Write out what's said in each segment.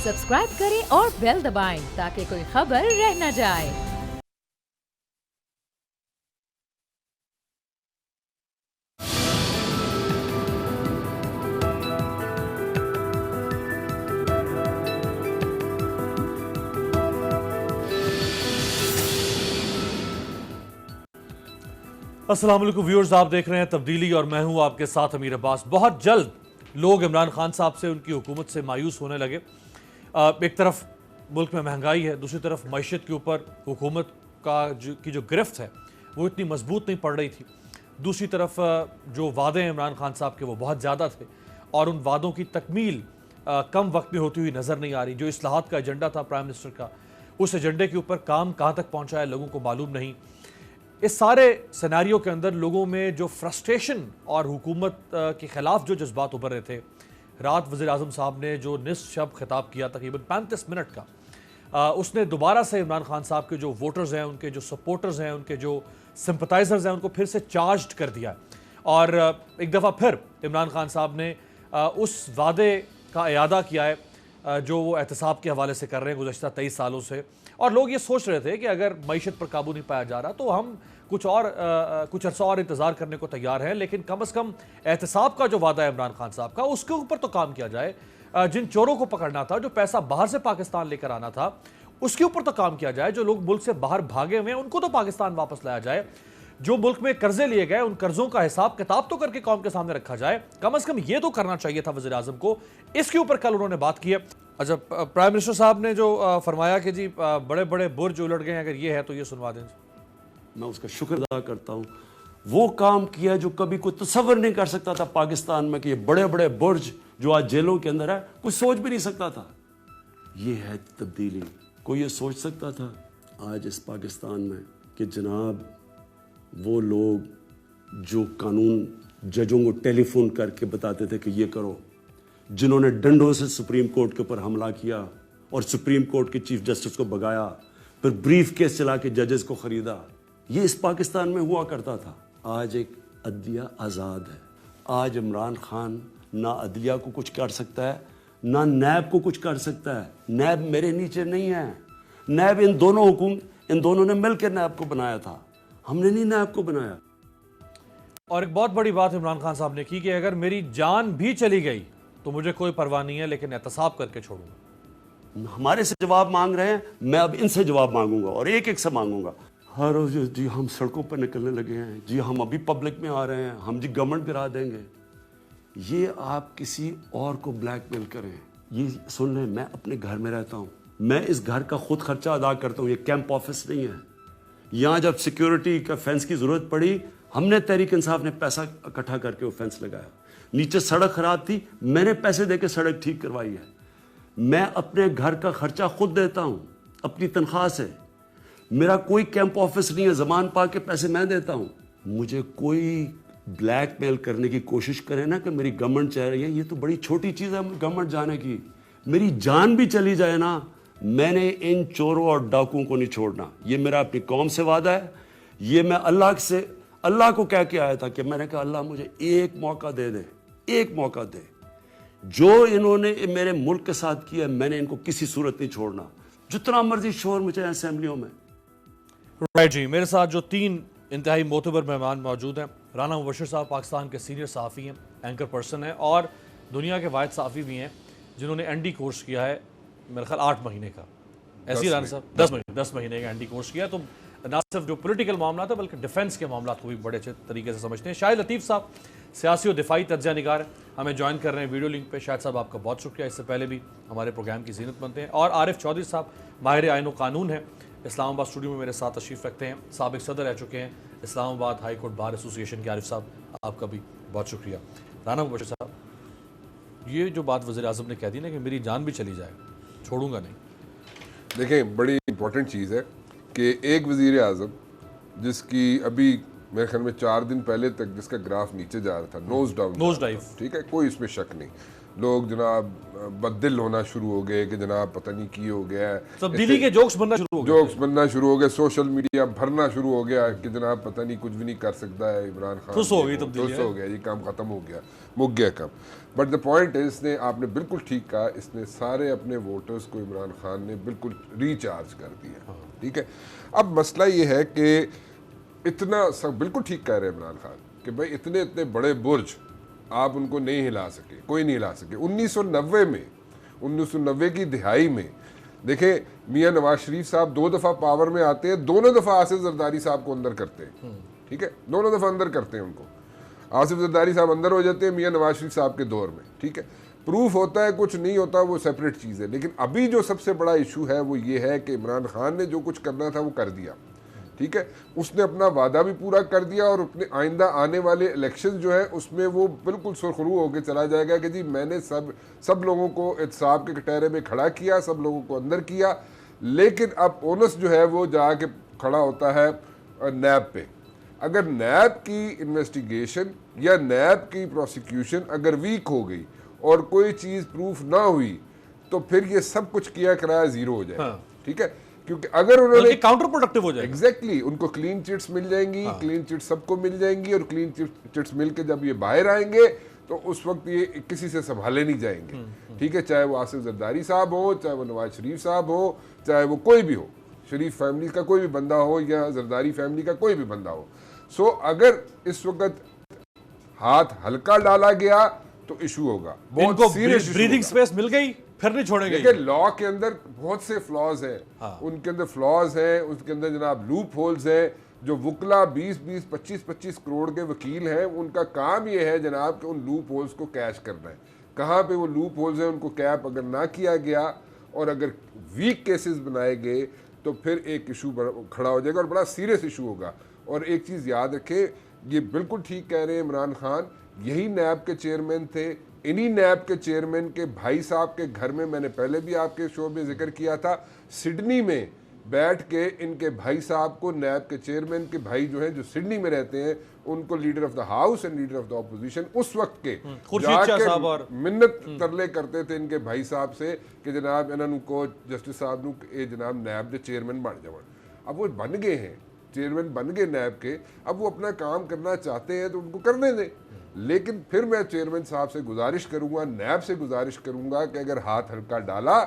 Subscribe करें और bell दबाएं ताकि कोई खबर रह न जाए। अस्सलाम वालेकुम व्यूअर्स, आप देख रहे हैं तब्दीली और मैं हूं आपके साथ अमीर अब्बास। बहुत जल्द लोग इमरान खान साहब से, उनकी हुकूमत से मायूस होने लगे। एक तरफ मुल्क में महंगाई है, दूसरी तरफ मईशत के ऊपर हुकूमत की जो गिरफ्त है वो इतनी मजबूत नहीं पड़ रही थी। दूसरी तरफ जो वादे हैं इमरान खान साहब के वो बहुत ज़्यादा थे और उन वादों की तकमील कम वक्त में होती हुई नज़र नहीं आ रही। जो इस्लाहात का एजेंडा था प्राइम मिनिस्टर का, उस एजेंडे के ऊपर काम कहाँ तक पहुँचा है लोगों को मालूम नहीं। इस सारे सिनेरियो के अंदर लोगों में जो फ्रस्ट्रेशन और हुकूमत के ख़िलाफ़ जो जज्बात उभर रहे थे, रात वज़ीर-ए-आज़म साहब ने जो निस्फ़ शब खिताब किया तकरीबन 35 मिनट का, उसने दोबारा से इमरान खान साहब के जो वोटर्स हैं, उनके जो सपोर्टर्स हैं, उनके जो सिंपथाइज़र्स हैं, उनको फिर से चार्ज्ड कर दिया। और एक दफ़ा फिर इमरान खान साहब ने उस वादे का इयादा किया है जो वो एहतसाब के हवाले से कर रहे हैं गुज़श्ता 23 सालों से। और लोग ये सोच रहे थे कि अगर मईशत पर काबू नहीं पाया जा रहा तो हम कुछ अर्सा और इंतज़ार करने को तैयार हैं, लेकिन कम अज़ कम एहतसाब का जो वादा है इमरान खान साहब का, उसके ऊपर तो काम किया जाए। जिन चोरों को पकड़ना था, जो पैसा बाहर से पाकिस्तान लेकर आना था, उसके ऊपर तो काम किया जाए। जो लोग मुल्क से बाहर भागे हुए हैं उनको तो पाकिस्तान वापस लाया जाए। जो मुल्क में कर्जे लिए गए उन कर्जों का हिसाब किताब तो करके कौम के सामने रखा जाए। कम अज़ कम ये तो करना चाहिए था वज़ीर आज़म को। इसके ऊपर कल उन्होंने बात की है। अच्छा, प्राइम मिनिस्टर साहब ने जो फरमाया कि जी बड़े बड़े बुर्ज उलट गए, अगर ये है तो ये सुनवा दें। मैं उसका शुक्र अदा करता हूँ। वो काम किया जो कभी कोई तसव्वुर नहीं कर सकता था पाकिस्तान में, कि ये बड़े बड़े बुर्ज जो आज जेलों के अंदर है, कोई सोच भी नहीं सकता था। ये है तब्दीली। कोई ये सोच सकता था आज इस पाकिस्तान में कि जनाब वो लोग जो कानून जजों को टेलीफोन करके बताते थे कि ये करो, जिन्होंने डंडों से सुप्रीम कोर्ट के ऊपर हमला किया और सुप्रीम कोर्ट के चीफ जस्टिस को भगाया, फिर ब्रीफ केस चला के जजेस को खरीदा, ये इस पाकिस्तान में हुआ करता था। आज एक अदलिया आज़ाद है। आज इमरान खान ना अदलिया को कुछ कर सकता है, ना नैब को कुछ कर सकता है। नैब मेरे नीचे नहीं है। नैब इन दोनों ने मिलकर नैब को बनाया था, हमने नहीं नैब को बनाया। और एक बहुत बड़ी बात इमरान खान साहब ने की कि अगर मेरी जान भी चली गई तो मुझे कोई परवाह नहीं है, लेकिन एहतसाब करके छोड़ूंगा। हमारे से जवाब मांग रहे हैं, मैं अब इनसे जवाब मांगूंगा और एक एक से मांगूंगा। हर रोज जी हम सड़कों पर निकलने लगे हैं, जी हम अभी पब्लिक में आ रहे हैं, हम जी गवर्नमेंट गिरा देंगे। ये आप किसी और को ब्लैकमेल करें। ये सुन लें, मैं अपने घर में रहता हूँ, मैं इस घर का खुद खर्चा अदा करता हूँ। ये कैंप ऑफिस नहीं है। यहाँ जब सिक्योरिटी का फेंस की ज़रूरत पड़ी, हमने तहरीक इंसाफ ने पैसा इकट्ठा करके वो फेंस लगाया। नीचे सड़क खराब थी, मैंने पैसे देके सड़क ठीक करवाई है। मैं अपने घर का खर्चा खुद देता हूँ अपनी तनख्वाह से। मेरा कोई कैंप ऑफिस नहीं है, जमान पा के पैसे मैं देता हूँ। मुझे कोई ब्लैकमेल करने की कोशिश करे ना कि मेरी गवर्नमेंट चाह रही है, ये तो बड़ी छोटी चीज़ है गवर्नमेंट जाने की। मेरी जान भी चली जाए ना, मैंने इन चोरों और डाकुओं को नहीं छोड़ना। ये मेरा अपनी कौम से वादा है। ये मैं अल्लाह को कह के आया था कि मैंने कहा अल्लाह मुझे एक मौका दे दे, एक मौका दे। जो इन्होंने मेरे मुल्क के साथ किया, मैंने इनको किसी सूरत नहीं छोड़ना, जितना मर्जी शोर मचाए असेंबलियों में। राइट जी, मेरे साथ जो 3 इंतहाई मोतबर मेहमान मौजूद हैं। राना मुबशर साहब पाकिस्तान के सीनियर सहाफ़ी हैं, एंकर पर्सन हैं और दुनिया के वाहिद सहाफ़ी भी हैं जिन्होंने एनडी कोर्स किया है मेरे ख्याल 8 महीने का। ऐसी राना साहब 10 महीने का एनडी कोर्स किया। तो ना सिर्फ जो पॉलिटिकल मामला था बल्कि डिफेंस के मामला को भी बड़े अच्छे तरीके से समझते हैं। शाहिद लतीफ़ साहब सियासी और दिफाई तज्ज़िया निगार हमें ज्वाइन कर रहे हैं वीडियो लिंक पे। शाहिद साहब आपका बहुत शुक्रिया, इससे पहले भी हमारे प्रोग्राम की ज़ीनत बनते हैं। और आरिफ चौधरी साहब माहिर आइन व कानून है, इस्लामाबाद स्टूडियो में मेरे साथ तशरीफ़ रखते हैं, साबिक सदर रह चुके हैं Islamabad high court bar association के। आरिफ साहब आपका भी बहुत शुक्रिया। राना मुबशर साहब, ये जो बात वज़ीर आज़म ने कह दी ना कि मेरी जान भी चली जाए छोड़ूंगा नहीं, देखें बड़ी इंपॉर्टेंट चीज़ है कि एक वज़ीर आज़म जिसकी अभी मेरे ख्याल में 4 दिन पहले तक जिसका ग्राफ नीचे जा रहा था, नोज डाइव, ठीक है, कोई इसमें शक नहीं। लोग जनाब बददिल होना शुरू हो गए कि जनाब पता नहीं की हो गया है, तब्दीली के जोक्स बनना शुरू हो गए, जोक्स बनना शुरू हो गए, सोशल मीडिया भरना शुरू हो गया कि जनाब पता नहीं कुछ भी नहीं कर सकता है इमरान खान, ठुस हो गई तब्दीली, ठुस हो गया, ये काम खत्म हो गया, मुक गया काम। बट द पॉइंट है, इसने आपने बिल्कुल ठीक कहा, इसने सारे अपने वोटर्स को इमरान खान ने बिल्कुल रिचार्ज कर दिया। ठीक है, अब मसला ये है कि इतना सब बिल्कुल ठीक कह रहे हैं इमरान खान कि भाई इतने इतने बड़े बुर्ज आप उनको नहीं हिला सके, कोई नहीं हिला सके। 1990 में, 1990 की दिहाई में देखें, मियां नवाज शरीफ साहब 2 दफ़ा पावर में आते हैं, दोनों दफ़ा आसिफ जरदारी साहब को अंदर करते हैं। ठीक है, दोनों दफ़ा अंदर करते हैं उनको। आसिफ जरदारी साहब अंदर हो जाते हैं मियां नवाज शरीफ साहब के दौर में। ठीक है, प्रूफ होता है, कुछ नहीं होता, वो सेपरेट चीज़ है। लेकिन अभी जो सबसे बड़ा इशू है वो ये है कि इमरान खान ने जो कुछ करना था वो कर दिया। ठीक है, उसने अपना वादा भी पूरा कर दिया और अपने आइंदा आने वाले इलेक्शन जो है उसमें वो बिल्कुल सुरखरू होकर चला जाएगा कि जी मैंने सब लोगों को एहतसाब के कटहरे में खड़ा किया, सब लोगों को अंदर किया। लेकिन अब ओनस जो है वो जाके खड़ा होता है नैब पे। अगर नैब की इन्वेस्टिगेशन या नैब की प्रोसिक्यूशन अगर वीक हो गई और कोई चीज़ प्रूफ ना हुई तो फिर ये सब कुछ किया कराया ज़ीरो हो जाएगा। ठीक है, क्योंकि अगर उन्होंने काउंटर प्रोडक्टिव हो जाएगा। एग्जैक्टली, उनको क्लीन चिट्स मिल जाएंगी, क्लीन चिट्स सबको मिल जाएंगी, और क्लीन चिट्स मिल के जब ये बाहर आएंगे तो उस वक्त ये किसी से संभाले नहीं जाएंगे। ठीक है, चाहे वो आसिफ जरदारी साहब हो, चाहे वो नवाज शरीफ साहब हो, चाहे वो कोई भी हो, शरीफ फैमिली का कोई भी बंदा हो या जरदारी फैमिली का कोई भी बंदा हो। सो अगर इस वक्त हाथ हल्का डाला गया तो इशू होगा, इनको ब्रीदिंग स्पेस मिल गई, फिर नहीं छोड़ेंगे। देखिए, लॉ के अंदर बहुत से फ्लॉज हैं, उनके अंदर फ्लॉज हैं, उसके अंदर जनाब लूप होल्स हैं। जो वकला 20-20, 25-25 करोड़ के वकील हैं, उनका काम ये है जनाब कि उन लूप होल्स को कैश करना है। कहाँ पे वो लूप होल्स हैं उनको कैप अगर ना किया गया और अगर वीक केसेस बनाए गए तो फिर एक इशू खड़ा हो जाएगा और बड़ा सीरियस इशू होगा। और एक चीज़ याद रखें, ये बिल्कुल ठीक कह रहे हैं इमरान खान, यही नैब के चेयरमैन थे। इन्हीं नैब के चेयरमैन के भाई साहब के घर में, मैंने पहले भी आपके शो में जिक्र किया था, सिडनी में बैठ के इनके भाई साहब को, नैब के चेयरमैन के भाई जो हैं जो सिडनी में रहते हैं, उनको leader of the house and leader of the opposition उस वक्त के जाके मिन्नत तरले करते थे इनके भाई साहब से कि जनाब इन्होंने को जस्टिस साहब नू ये जनाब नैब के चेयरमैन बन जाओ। अब वो बन गए हैं, चेयरमैन बन गए नैब के, अब वो अपना काम करना चाहते हैं तो उनको करने दें। लेकिन फिर मैं चेयरमैन साहब से गुजारिश करूंगा, नैब से गुजारिश करूंगा कि अगर हाथ हल्का डाला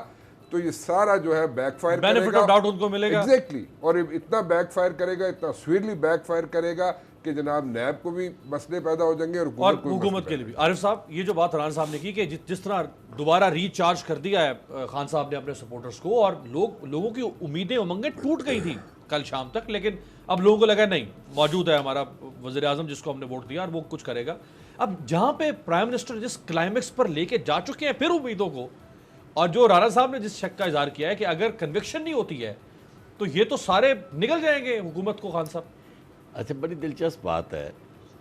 तो ये सारा जो है बैकफायर करेगा, बेनिफिट ऑफ डाउट उनको मिलेगा। एग्जैक्टली, और इतना बैकफायर करेगा, इतना स्वीटली बैकफायर करेगा कि जनाब नैब को भी मसले पैदा हो जाएंगे और हुकूमत के लिए भी। आरिफ साहब, ये जो बात राना साहब ने की कि जिस तरह दोबारा रिचार्ज कर दिया है खान साहब ने अपने सपोर्टर्स को, और लोगों की उम्मीदें उमंगें टूट गई थी कल शाम तक, लेकिन अब लोगों को लगा नहीं, मौजूद है हमारा वज़ीर आज़म जिसको हमने वोट दिया और वो कुछ करेगा। अब जहाँ पे प्राइम मिनिस्टर जिस क्लाइमेक्स पर लेके जा चुके हैं फिर उम्मीदों को, और जो राणा साहब ने जिस शक का इजहार किया है कि अगर कन्विक्शन नहीं होती है तो ये तो सारे निकल जाएंगे हुकूमत को। खान साहब, अच्छा, बड़ी दिलचस्प बात है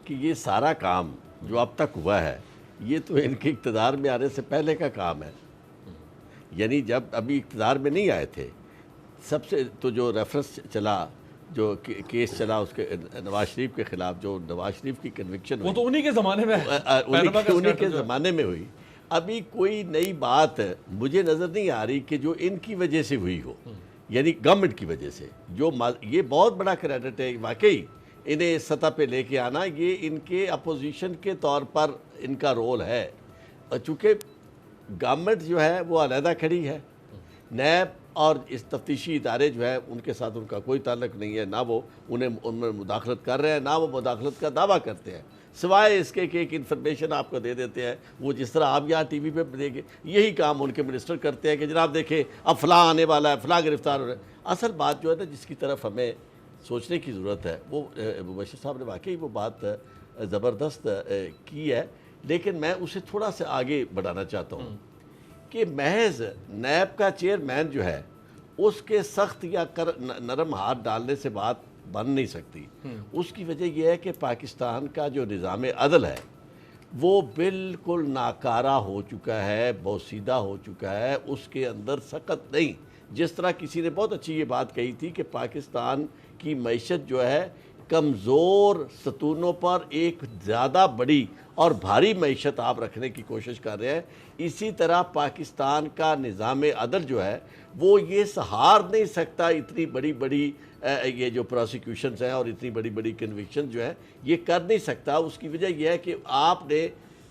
कि ये सारा काम जो अब तक हुआ है ये तो इनके इक़्तिदार में आने से पहले का काम है। यानी जब अभी इक़्तिदार में नहीं आए थे, सबसे तो जो रेफरेंस चला, जो केस चला उसके नवाज शरीफ के खिलाफ, जो नवाज शरीफ की कन्विक्शन वो तो उन्हीं के ज़माने में उन्हीं के ज़माने में हुई। अभी कोई नई बात मुझे नज़र नहीं आ रही कि जो इनकी वजह से हुई हो, यानी गवर्नमेंट की वजह से। जो ये बहुत बड़ा क्रेडिट है वाकई, इन्हें सतह पे लेके आना, ये इनके अपोजिशन के तौर पर इनका रोल है। चूँकि गवर्नमेंट जो है वो अलहदा खड़ी है, नैब और इस तफ्तीशी इदारे जो है उनके साथ उनका कोई ताल्लुक नहीं है, ना वो उनमें मुदाखलत कर रहे हैं, ना वो मुदाखलत का दावा करते हैं, सिवाय इसके कि एक इन्फॉर्मेशन आपको दे देते हैं। वो जिस तरह आप यहाँ टीवी पे देखें, यही काम उनके मिनिस्टर करते हैं कि जनाब देखें अब फ़लाँ आने वाला है, फ़लाँ गिरफ्तार हो रहा है। असल बात जो है ना जिसकी तरफ हमें सोचने की ज़रूरत है, वो मुबश्शिर साहब ने वाकई वो बात ज़बरदस्त की है, लेकिन मैं उसे थोड़ा सा आगे बढ़ाना चाहता हूँ कि महज नैब का चेयरमैन जो है उसके सख्त या नरम हाथ डालने से बात बन नहीं सकती। उसकी वजह यह है कि पाकिस्तान का जो निज़ाम अदल है वो बिल्कुल नाकारा हो चुका है, बोसीदा हो चुका है, उसके अंदर सख्त नहीं। जिस तरह किसी ने बहुत अच्छी ये बात कही थी कि पाकिस्तान की मईशत जो है کمزور ستونوں پر ایک زیادہ بڑی اور بھاری معیشت آپ رکھنے کی کوشش کر رہے ہیں. اسی طرح پاکستان کا نظام عدل جو ہے وہ یہ سہار نہیں سکتا اتنی بڑی بڑی یہ جو پروسیکیوشنز ہیں اور اتنی بڑی بڑی کنوکشن جو ہیں یہ کر نہیں سکتا. اس کی وجہ یہ ہے کہ آپ نے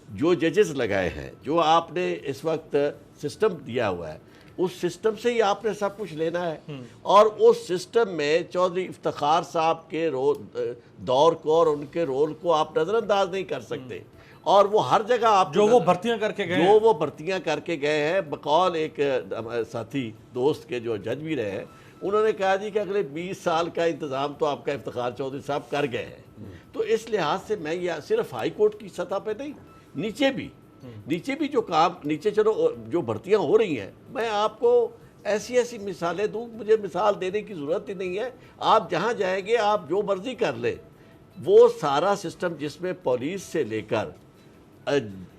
جو ججز لگائے ہیں, جو آپ نے اس وقت سسٹم دیا ہوا ہے, اس سسٹم سے ہی آپ نے سب کچھ لینا ہے. اور اس سسٹم میں چودھری افتخار صاحب کے دور کو اور ان کے رول کو آپ نظر انداز نہیں کر سکتے. اور وہ ہر جگہ آپ جو وہ بھرتیاں کر کے گئے, جو وہ بھرتیاں کر کے گئے ہیں, بقول ایک ساتھی دوست کے جو جج بھی رہے ہیں, انہوں نے کہا جی کہ اگلے 20 سال کا انتظام تو آپ کا افتخار چودھری صاحب کر گئے ہیں. تو اس لحاظ سے میں یہ صرف ہائی کورٹ کی سطح پہ نہیں, نیچے بھی جو کام نیچے چلو جو بھرتیاں ہو رہی ہیں, میں آپ کو ایسی مثالیں دوں, مجھے مثال دینے کی ضرورت ہی نہیں ہے. آپ جہاں جائیں گے آپ جو مرضی کر لیں, وہ سارا سسٹم جس میں پولیس سے لے کر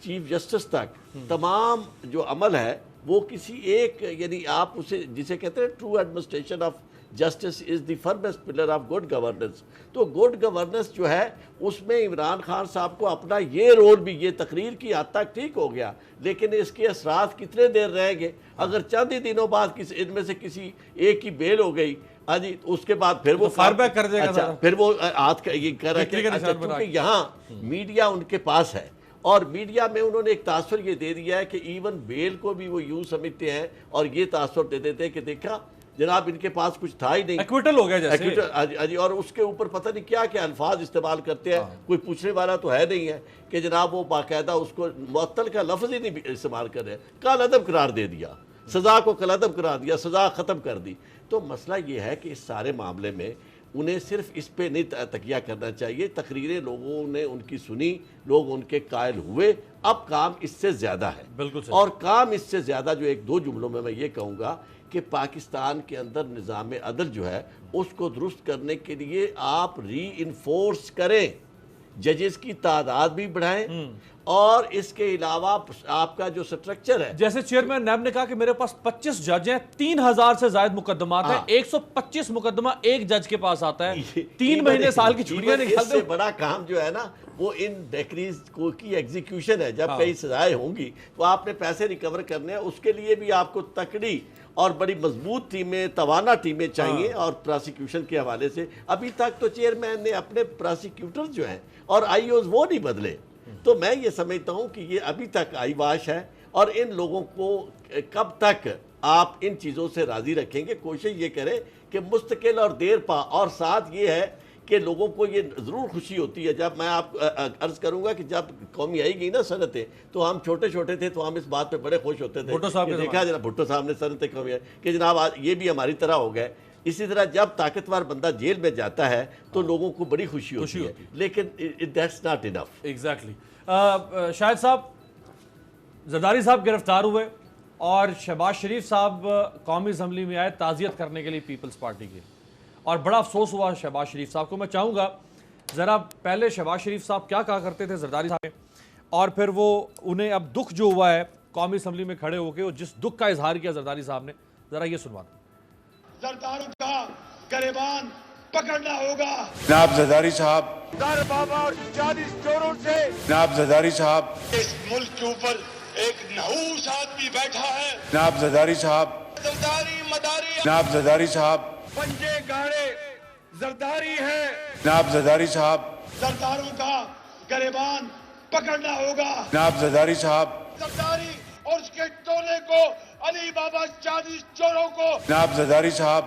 چیف جسٹس تک تمام جو عمل ہے وہ کسی ایک, یعنی آپ اسے جسے کہتے ہیں true administration of justice is the first pillar of good governance. تو گڈ گورننس جو ہے اس میں عمران خان صاحب کو اپنا یہ رول بھی, یہ تقریر کی حد تک ٹھیک ہو گیا, لیکن اس کے اثرات کتنے دیر رہیں گے؟ اگر چند ہی دنوں بعد ان میں سے کسی ایک کی بیل ہو گئی, جی اس کے بعد پھر وہ فائر بیک کر دے گا. اچھا پھر وہ ہاتھ یہ کر رہا ہے کیونکہ یہاں میڈیا ان کے پاس ہے, اور میڈیا میں انہوں نے ایک تاثر یہ دے دیا ہے کہ ایون بیل کو بھی وہ یوں سمجھتے ہیں اور یہ تاثر دے دیتے ہیں کہ دیکھا جناب ان کے پاس کچھ تھا ہی نہیں, ایکویٹل ہو گیا جیسے, اور اس کے اوپر پتہ نہیں کیا کیا الفاظ استعمال کرتے ہیں. کوئی پوچھنے والا تو ہے نہیں ہے کہ جناب وہ باقاعدہ اس کو معطل کا لفظ ہی نہیں استعمال کر رہے, کالعدم قرار دے دیا, سزا کو کالعدم قرار دیا, سزا ختم کر دی. تو مسئلہ یہ ہے کہ اس سارے معاملے میں انہیں صرف اس پہ نہیں تکیہ کرنا چاہیے. تقریریں لوگوں نے ان کی سنی, لوگ ان کے قائل ہوئے, اب کام اس سے زیادہ ہے. بالکل. اور کام اس سے زیادہ جو ایک دو جملوں میں یہ کہوں گا کہ پاکستان کے اندر نظام عدل جو ہے اس کو درست کرنے کے لیے آپ ری انفورس کریں, ججز کی تعداد بھی بڑھائیں, اور اس کے علاوہ آپ کا جو سٹرکچر ہے, جیسے چیئرمین نیب نے کہا کہ میرے پاس 25 جج ہیں, 3000 سے زائد مقدمات ہیں, 125 مقدمہ ایک جج کے پاس آتا ہے, 3 مہینے سال کی چھٹیاں نکالتے. اس سے بڑا کام جو ہے نا وہ ان ڈیکریز کی ایگزیکیوشن ہے. جب کئی سزائیں ہوں گی تو آپ نے پیسے ریکور کرنے ہیں, اس کے لیے بھی آپ کو تکڑی اور بڑی مضبوط ٹیمیں, توانا ٹیمیں چاہیے. اور پراسیکیوشن کے حوالے سے ابھی تک تو چیئرمین نے اپنے پراسیکیوٹر جو ہیں اور آئی اوز وہ نہیں بدلے. تو میں یہ سمجھتا ہوں کہ یہ ابھی تک آئی واش ہے, اور ان لوگوں کو کب تک آپ ان چیزوں سے راضی رکھیں گے. کوشش یہ کریں کہ مستقل اور دیر پا, اور ساتھ یہ ہے کہ لوگوں کو یہ ضرور خوشی ہوتی ہے. جب میں آپ عرض کروں گا کہ جب قومی آئی گئی نا صنعتیں, تو ہم چھوٹے تھے تو ہم اس بات پہ بڑے خوش ہوتے تھے کہ دیکھا جناب بھٹو صاحب نے صنعتیں قومی آئی کہ جناب یہ بھی ہماری طرح ہو گئے. اسی طرح جب طاقتور بندہ جیل میں جاتا ہے تو لوگوں کو بڑی خوشی ہوتی ہے, لیکن دیٹس ناٹ انف. ایگزیکٹلی. شاہد صاحب, زرداری صاحب گرفتار ہوئے اور شہباز شریف صاحب قومی اسمبلی میں آئے تعزیت کرنے کے لیے پیپلز پارٹی کی, اور بڑا افسوس ہوا شہباز شریف صاحب کو. میں چاہوں گا ذرا پہلے شہباز شریف صاحب کیا کہا کرتے تھے زرداری صاحب, اور پھر وہ انہیں اب دکھ جو ہوا ہے قومی اسمبلی میں کھڑے ہو کے, جس دکھ کا اظہار کیا زرداری صاحب نے, ذرا یہ سنوا دیں. زرداری کا گریبان پکڑنا ہوگا. جناب زرداری صاحب, در بابا اور 40 چوروں سے جناب زرداری صاحب, اس ملک کے اوپر ایک نحوس آدمی بیٹھا ہے. جناب زرداری صاحب, زرداری مداری جناب زرداری صاحب, پنجے گاڑے زرداری ہے. جناب زرداری صاحب, زرداروں کا گریبان پکڑنا ہوگا. جناب زرداری صاحب, زرداری اور اس کے ٹولے کو, علی بابا 40 چوروں کو. جناب زرداری صاحب,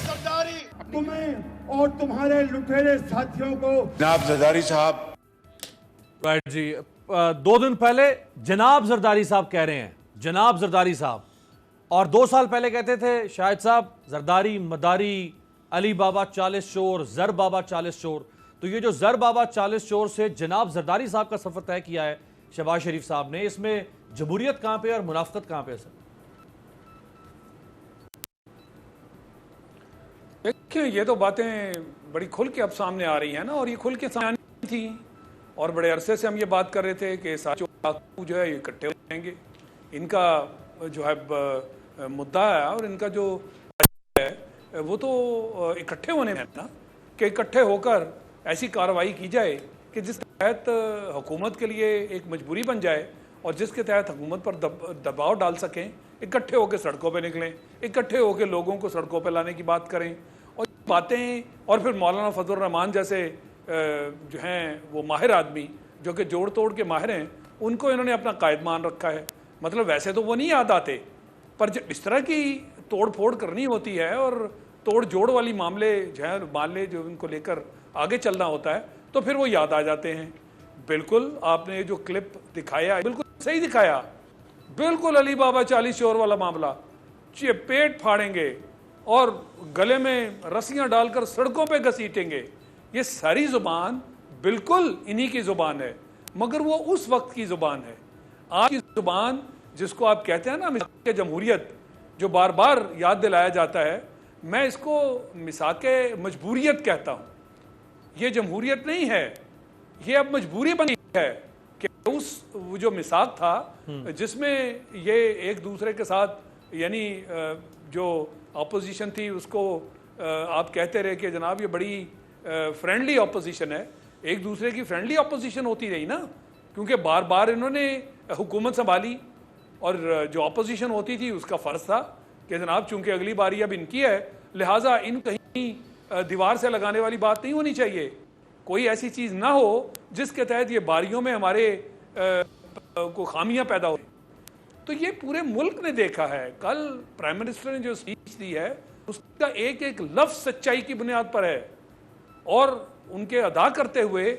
زرداری تمہیں اور تمہارے لٹیرے ساتھیوں کو. جناب زرداری صاحب. رائٹ جی, 2 دن پہلے جناب زرداری صاحب کہہ رہے ہیں, جناب زرداری صاحب, اور 2 سال پہلے کہتے تھے شاہد صاحب زرداری مداری, علی بابا 40 چور, زر بابا 40 چور. تو یہ جو زر بابا 40 چور سے جناب زرداری صاحب کا سفر طے کیا ہے شہباز شریف صاحب نے, اس میں جمہوریت کہاں پہ اور منافقت کہاں پہ ہے سر؟ دیکھیں یہ تو باتیں بڑی کھل کے اب سامنے آ رہی ہیں نا, اور یہ کھل کے سامنے آنی تھی, اور بڑے عرصے سے ہم یہ بات کر رہے تھے کہ ساتھیوں جو ہے یہ اکٹھے ہو جائیں گے. ان کا جو ہے مدعا ہے اور ان کا جو ہے وہ تو اکٹھے ہونے میں ہے نا, کہ اکٹھے ہو کر ایسی کارروائی کی جائے کہ جس تحت حکومت کے لیے ایک مجبوری بن جائے اور جس کے تحت حکومت پر دباؤ ڈال سکیں، اکٹھے ہو کے سڑکوں پہ نکلیں، اکٹھے ہو کے لوگوں کو سڑکوں پہ لانے کی بات کریں اور باتیں. اور پھر مولانا فضل الرحمان جیسے جو ہیں وہ ماہر آدمی جو کہ جوڑ توڑ کے ماہر ہیں، ان کو انہوں نے اپنا قائد مان رکھا ہے. مطلب ویسے تو وہ نہیں یاد آتے، پر جب اس طرح کی توڑ پھوڑ کرنی ہوتی ہے اور توڑ جوڑ والی معاملے جو ان کو لے کر آگے چلنا ہوتا ہے تو پھر وہ یاد آ جاتے ہیں. بالکل آپ نے جو کلپ دکھایا بالکل صحیح دکھایا، بالکل علی بابا 40 چور والا معاملہ. پیٹ پھاڑیں گے اور گلے میں رسیاں ڈال کر سڑکوں پہ گھسیٹیں گے. یہ ساری زبان بالکل انہی کی زبان ہے، مگر وہ اس وقت کی زبان ہے. آج کی زبان جس کو آپ کہتے ہیں نا مساق جمہوریت، جو بار بار یاد دلایا جاتا ہے، میں اس کو مساق مجبوریت کہتا ہوں. یہ جمہوریت نہیں ہے، یہ اب مجبوری بنی ہے کہ وہ جو مساق تھا جس میں یہ ایک دوسرے کے ساتھ یعنی جو اپوزیشن تھی اس کو آپ کہتے رہے کہ جناب یہ بڑی فرینڈلی اپوزیشن ہے. ایک دوسرے کی فرینڈلی اپوزیشن ہوتی رہی نا، کیونکہ بار بار انہوں نے حکومت سنبھالی اور جو اپوزیشن ہوتی تھی اس کا فرض تھا کہ جناب چونکہ اگلی باری اب ان کی ہے لہٰذا ان کہیں دیوار سے لگانے والی بات نہیں ہونی چاہیے. کوئی ایسی چیز نہ ہو جس کے تحت یہ باریوں میں ہمارے کو خامیاں پیدا ہو. تو یہ پورے ملک نے دیکھا ہے. کل پرائم منسٹر نے جو اسپیچ دی ہے اس کا ایک ایک لفظ سچائی کی بنیاد پر ہے، اور ان کے ادا کرتے ہوئے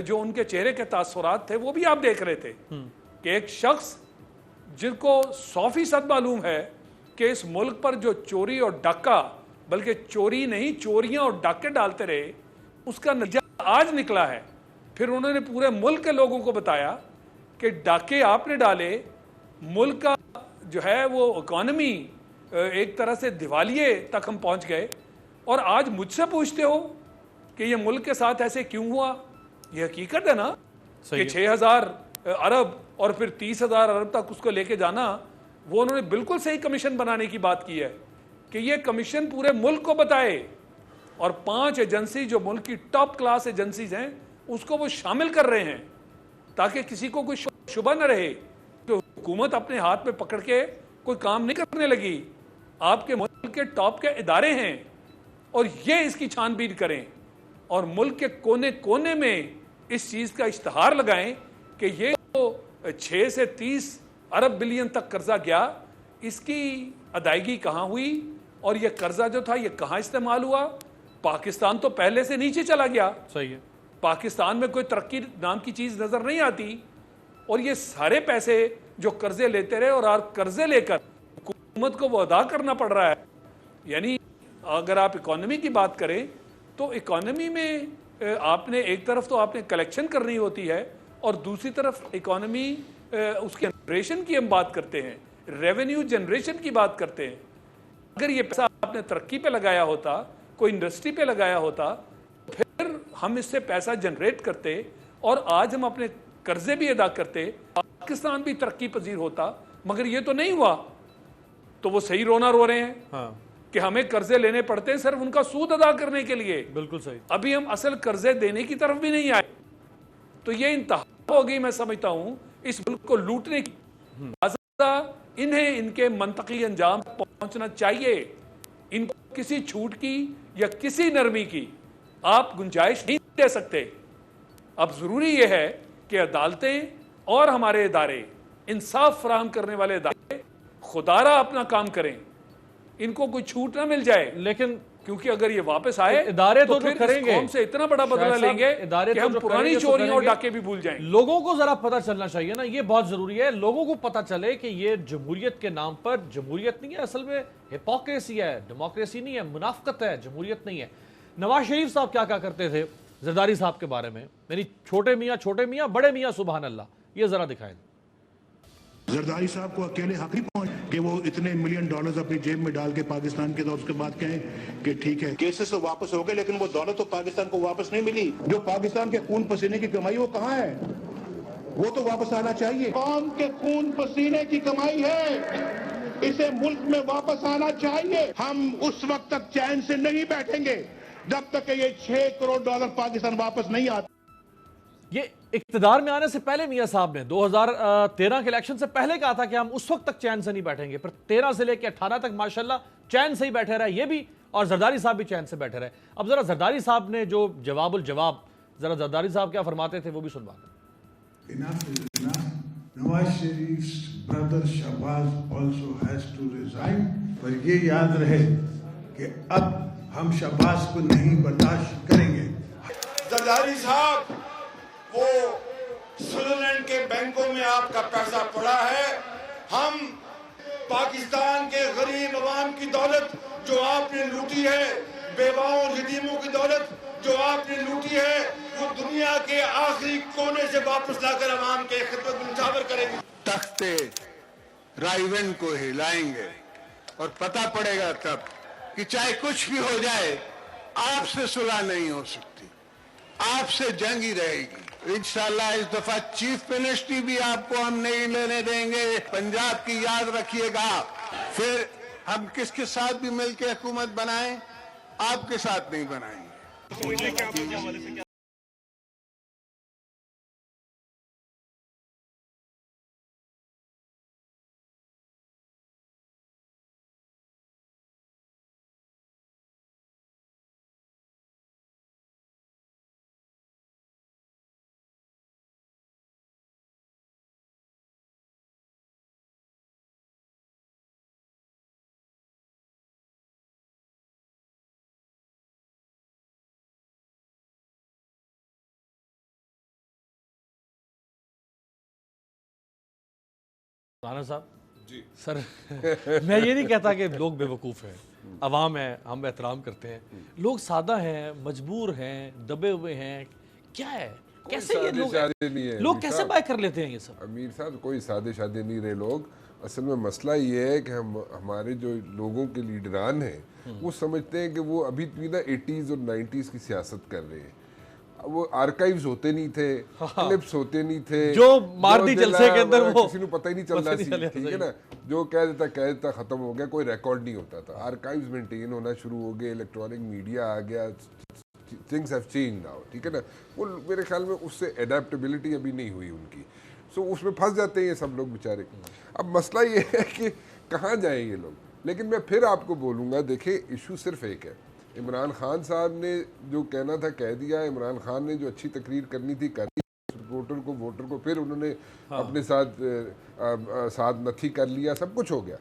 جو ان کے چہرے کے تاثرات تھے وہ بھی آپ دیکھ رہے تھے کہ ایک شخص جن کو 100% معلوم ہے کہ اس ملک پر جو چوری اور ڈاکہ، بلکہ چوری نہیں چوریاں اور ڈاکے ڈالتے رہے، اس کا نتیجہ آج نکلا ہے. پھر انہوں نے پورے ملک کے لوگوں کو بتایا کہ ڈاکے آپ نے ڈالے، ملک کا جو ہے وہ اکانومی ایک طرح سے دیوالیے تک ہم پہنچ گئے، اور آج مجھ سے پوچھتے ہو کہ یہ ملک کے ساتھ ایسے کیوں ہوا. یہ حقیقت ہے نا کہ 6,000 ارب اور پھر 30,000 ارب تک اس کو لے کے جانا، وہ انہوں نے بالکل صحیح کمیشن بنانے کی بات کی ہے کہ یہ کمیشن پورے ملک کو بتائے، اور 5 ایجنسی جو ملک کی ٹاپ کلاس ایجنسیز ہیں اس کو وہ شامل کر رہے ہیں تاکہ کسی کو کوئی شبہ نہ رہے کہ حکومت اپنے ہاتھ میں پکڑ کے کوئی کام نہیں کرنے لگی. آپ کے ملک کے ٹاپ کے ادارے ہیں اور یہ اس کی چھان بین کریں اور ملک کے کونے کونے میں اس چیز کا اشتہار لگائیں کہ یہ جو 6 سے 30 ارب بلین تک قرضہ گیا، اس کی ادائیگی کہاں ہوئی اور یہ قرضہ جو تھا یہ کہاں استعمال ہوا. پاکستان تو پہلے سے نیچے چلا گیا. صحیح ہے. پاکستان میں کوئی ترقی نام کی چیز نظر نہیں آتی، اور یہ سارے پیسے جو قرضے لیتے رہے اور قرضے لے کر حکومت کو وہ ادا کرنا پڑ رہا ہے. یعنی اگر آپ اکانومی کی بات کریں تو اکانومی میں آپ نے ایک طرف تو آپ نے کلیکشن کرنی ہوتی ہے اور دوسری طرف اکانومی اس کی جنریشن کی ہم بات کرتے ہیں، ریونیو جنریشن کی بات کرتے ہیں. اگر یہ پیسہ آپ نے ترقی پہ لگایا ہوتا، کوئی انڈسٹری پہ لگایا ہوتا، پھر ہم اس سے پیسہ جنریٹ کرتے اور آج ہم اپنے قرضے بھی ادا کرتے، پاکستان بھی ترقی پذیر ہوتا. مگر یہ تو نہیں ہوا، تو وہ صحیح رونا رو رہے ہیں کہ ہمیں قرضے لینے پڑتے ہیں صرف ان کا سود ادا کرنے کے لیے. بالکل صحیح. ابھی ہم اصل قرضے دینے کی طرف بھی نہیں آئے. تو یہ انتہا ہو گئی میں سمجھتا ہوں اس ملک کو لوٹنے کی. انہیں ان کے منطقی انجام پہنچنا چاہیے. ان کو کسی چھوٹ کی یا کسی نرمی کی آپ گنجائش نہیں دے سکتے. اب ضروری یہ ہے کہ عدالتیں اور ہمارے ادارے، انصاف فراہم کرنے والے ادارے خدا را اپنا کام کریں، ان کو کوئی چھوٹ نہ مل جائے. لیکن کیونکہ اگر یہ واپس آئے ادارے تو پھر کریں اس گے، قوم سے اتنا بڑا بدلہ لیں گے کہ ہم پرانی چوریاں اور ڈاکے بھی بھول جائیں. لوگوں کو ذرا پتہ چلنا چاہیے نا، یہ بہت ضروری ہے. لوگوں کو پتہ چلے کہ یہ جمہوریت کے نام پر جمہوریت نہیں ہے، اصل میں ہپوکریسی ہے، ڈیموکریسی نہیں ہے، منافقت ہے، جمہوریت نہیں ہے. نواز شریف صاحب کیا کرتے تھے زرداری صاحب کے بارے میں، یعنی چھوٹے میاں بڑے میاں سبحان اللہ، یہ ذرا دکھائیں. زرداری صاحب کو اکیلے حق نہیں پہنچ کہ وہ اتنے $1 ملین اپنی جیب میں ڈال کے پاکستان کے، تو اس کے بعد کہیں کہ ٹھیک ہے کیسز تو واپس ہو گئے لیکن وہ دولت تو پاکستان کو واپس نہیں ملی. جو پاکستان کے خون پسینے کی کمائی وہ کہاں ہے؟ وہ تو واپس آنا چاہیے. قوم کے خون پسینے کی کمائی ہے، اسے ملک میں واپس آنا چاہیے. ہم اس وقت تک چین سے نہیں بیٹھیں گے जब तक कि ये $6 करोड़ पाकिस्तान वापस नहीं आता। ये इक्तदार में आने से पहले मियां साहब ने 2013 के इलेक्शन से पहले कहा था कि हम उस वक्त तक चैन से नहीं बैठेंगे, पर 13 से लेकर 18 तक माशाल्लाह चैन से ही बैठे रहे ये भी, और जरदारी साहब भी चैन से बैठे रहे। अब जरा जरदारी साहब ने जो जवाबुल जवाब, जरा जरदारी साहब क्या फरमाते थे वो भी सुनवाते हैं। Nawaz Sharif's brother Shahbaz also has to resign, पर ये याद रहे कि अब हम शहबाज को नहीं बर्दाश्त करेंगे। जरदारी साहब, वो स्विट्जरलैंड के बैंकों में आपका पैसा पड़ा है। हम पाकिस्तान के गरीब अवाम की दौलत जो आपने लूटी है, बेवाओं और यतीमों की दौलत जो आपने लूटी है, वो दुनिया के आखिरी कोने से वापस लाकर अवाम के खिदमत में निछावर करेंगे। तख्ते राइवेंड को हिलाएंगे और पता पड़ेगा तब कि चाहे कुछ भी हो जाए, आपसे सुलह नहीं हो सकती, आपसे जंग ही रहेगी। इंशाल्लाह इस दफा चीफ मिनिस्ट्री भी आपको हम नहीं लेने देंगे। पंजाब की याद रखिएगा, फिर हम किसके साथ भी मिलकर हुकूमत बनाएं, आपके साथ नहीं बनाएंगे। राना साहब जी सर मैं ये नहीं कहता कि लोग बेवकूफ़ हैं, अवाम है, हम एहतराम करते हैं, लोग सादा हैं, मजबूर हैं, दबे हुए हैं, क्या है, कैसे ये लोग कैसे बाय कर लेते हैं ये सब? अमीर साहब, कोई सादे शादे नहीं रहे लोग। असल में मसला ये है कि हमारे जो लोगों के लीडरान हैं वो समझते हैं कि वो अभी भी ना 80s और 90s की सियासत कर रहे हैं। वो आर्काइव्स होते नहीं थे, क्लिप्स होते नहीं थे, जो मार दी जलसे के अंदर वो किसी को पता ही नहीं चलता सी, ठीक है ना, जो कह देता खत्म हो गया, कोई रिकॉर्ड नहीं होता था। आर्काइव्स मेंटेन होना शुरू हो गए, इलेक्ट्रॉनिक मीडिया आ गया, थिंग्स हैव चेंज्ड नाउ, ठीक है ना। वो मेरे ख्याल में उससे एडेप्टेबिलिटी अभी नहीं हुई उनकी, सो उसमें फंस जाते हैं ये सब लोग बेचारे। अब मसला ये है कि कहाँ जाएं ये लोग। लेकिन मैं फिर आपको बोलूँगा, देखिए इशू सिर्फ एक है, इमरान खान साहब ने जो कहना था कह दिया, इमरान खान ने जो अच्छी तकरीर करनी थी कर दी, रिपोर्टर को वोटर को फिर उन्होंने अपने साथ नथी कर लिया, सब कुछ हो गया।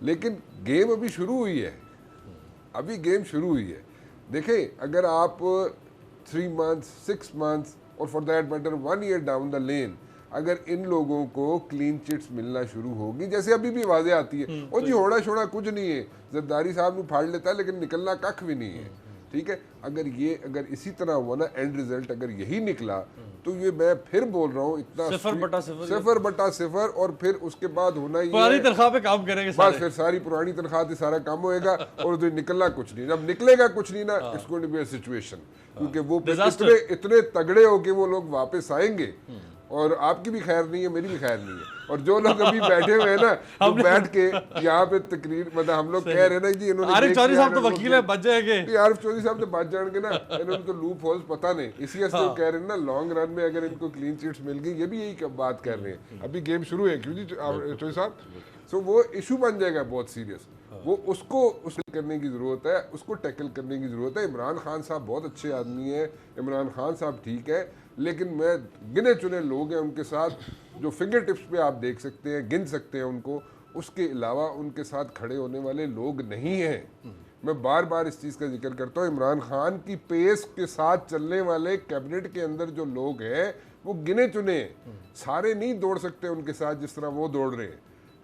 लेकिन गेम अभी शुरू हुई है, अभी गेम शुरू हुई है। देखें, अगर आप 3 months 6 months और for that matter 1 year down the lane अगर इन लोगों को क्लीन चिट्स मिलना शुरू होगी, जैसे अभी भी वाज़े आती है, और जी होड़ा छोड़ा कुछ नहीं है, जरदारी साहब ने फाड़ लेता है लेकिन निकलना कख भी नहीं है, ठीक है। अगर इसी तरह हुआ ना, एंड रिजल्ट अगर यही निकला, तो ये मैं फिर बोल रहा हूँ, इतना 0/0 और फिर उसके बाद होना ही पुरानी तनख्वाह पे काम करेंगे बस, फिर सारी पुरानी तनख्वाह से सारा काम होएगा और जो निकलना कुछ नहीं। जब निकलेगा कुछ नहीं ना, it's going to be a situation, क्योंकि वो इतने तगड़े होके वो लोग वापस आएंगे, और आपकी भी खैर नहीं है, मेरी भी खैर नहीं है। और जो लोग अभी बैठे हुए हैं ना, वो बैठ के यहाँ पे तकरीर, मतलब हम लोग कह रहे हैं ना जी इन्होंने, आरिफ चौधरी साहब तो वकील है, बच जाएंगे। आरिफ चौधरी साहब तो बच जाएंगे ना, इन्होंने तो लूप होल्स पता नहीं, इसी वजह से कह रहे हैं ना लॉन्ग रन में अगर इनको क्लीन चिट्स मिल गई, ये भी यही बात कर रहे हैं। अभी गेम शुरू है, क्यों जी चौधरी साहब, सो वो इशू बन जाएगा बहुत सीरियस, वो उसको करने की ज़रूरत है, उसको टैकल करने की ज़रूरत है। इमरान खान साहब बहुत अच्छे आदमी हैं, इमरान खान साहब ठीक है, लेकिन मैं गिने चुने लोग हैं उनके साथ, जो फिंगर टिप्स पे आप देख सकते हैं, गिन सकते हैं उनको, उसके अलावा उनके साथ खड़े होने वाले लोग नहीं हैं। मैं बार बार इस चीज़ का जिक्र करता हूँ, इमरान खान की पेस के साथ चलने वाले कैबिनेट के अंदर जो लोग हैं वो गिने चुने हैं, सारे नहीं दौड़ सकते उनके साथ जिस तरह वो दौड़ रहे हैं।